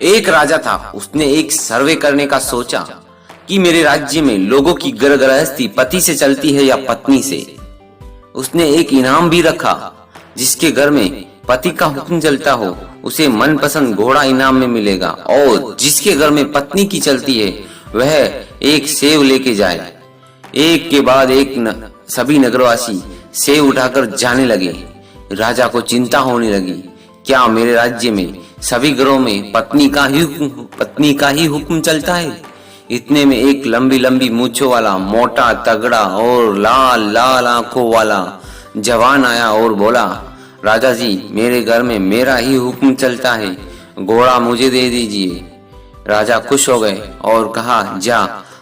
एक राजा था, उसने एक सर्वे करने का सोचा कि मेरे राज्य में लोगों की गृहस्थी पति से चलती है या पत्नी से। उसने एक इनाम भी रखा, जिसके घर में पति का हुक्म चलता हो उसे मनपसंद घोड़ा इनाम में मिलेगा, और जिसके घर में पत्नी की चलती है वह एक सेव लेके जाए। एक के बाद एक सभी नगरवासी सेव उठाकर जाने लगे। राजा को चिंता होने लगी, क्या मेरे राज्य में सभी घरों में पत्नी का ही हुक्म चलता है? इतने में एक लंबी लंबी मूंछों वाला, मोटा, तगड़ा और लाल लाल आंखों वाला जवान आया और बोला, राजा जी, मेरे घर में मेरा ही हुक्म चलता है, घोड़ा मुझे दे दीजिए। राजा खुश हो गए और कहा, जा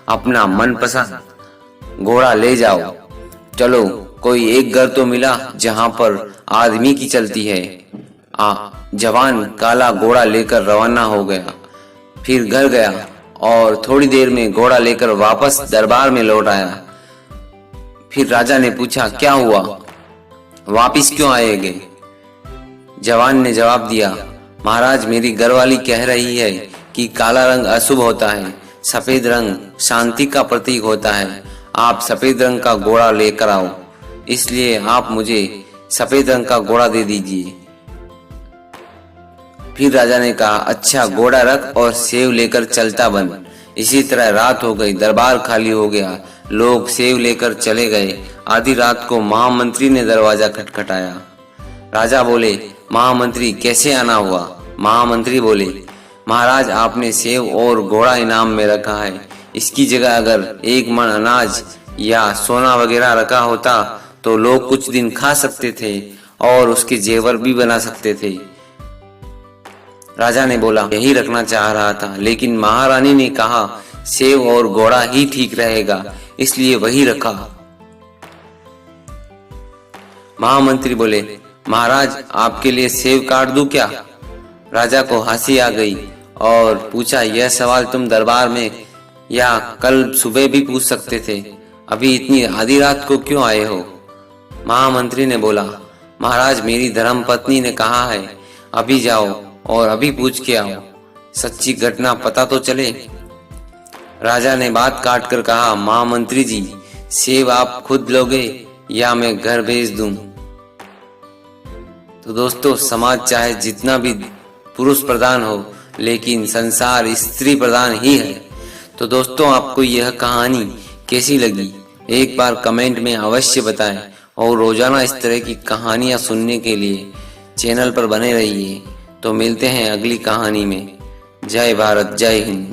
अपना मनपसंद घोड़ा ले जाओ। चलो, कोई एक घर तो मिला जहां पर आदमी की चलती है। जवान काला घोड़ा लेकर रवाना हो गया, फिर घर गया और थोड़ी देर में घोड़ा लेकर वापस दरबार में लौट आया। फिर राजा ने पूछा, क्या हुआ, वापिस क्यों आएगे? जवान ने जवाब दिया, महाराज, मेरी घरवाली कह रही है कि काला रंग अशुभ होता है, सफेद रंग शांति का प्रतीक होता है। आप सफेद रंग का घोड़ा लेकर आओ, इसलिए आप मुझे सफेद रंग का घोड़ा दे दीजिए। फिर राजा ने कहा, अच्छा, घोड़ा रख और सेव लेकर चलता बन। इसी तरह रात हो गई, दरबार खाली हो गया, लोग सेव लेकर चले गए। आधी रात को महामंत्री ने दरवाजा खटखटाया। राजा बोले, महामंत्री, कैसे आना हुआ? महामंत्री बोले, महाराज, आपने सेव और घोड़ा इनाम में रखा है, इसकी जगह अगर एक मन अनाज या सोना वगैरह रखा होता तो लोग कुछ दिन खा सकते थे और उसके जेवर भी बना सकते थे। राजा ने बोला, यही रखना चाह रहा था, लेकिन महारानी ने कहा सेव और घोड़ा ही ठीक रहेगा, इसलिए वही रखा। महामंत्री बोले, महाराज, आपके लिए सेव काट दूं क्या? राजा को हंसी आ गई और पूछा, यह सवाल तुम दरबार में या कल सुबह भी पूछ सकते थे, अभी इतनी आधी रात को क्यों आए हो? महामंत्री ने बोला, महाराज, मेरी धर्म पत्नी ने कहा है अभी जाओ और अभी पूछ के आओ, सच्ची घटना पता तो चले। राजा ने बात काट कर कहा, महामंत्री जी, सेव आप खुद लोगे या मैं घर भेज दूं? तो दोस्तों, समाज चाहे जितना भी पुरुष प्रधान हो, लेकिन संसार स्त्री प्रधान ही है। तो दोस्तों, आपको यह कहानी कैसी लगी एक बार कमेंट में अवश्य बताएं, और रोजाना इस तरह की कहानियां सुनने के लिए चैनल पर बने रहिए। तो मिलते हैं अगली कहानी में। जय भारत, जय हिंद।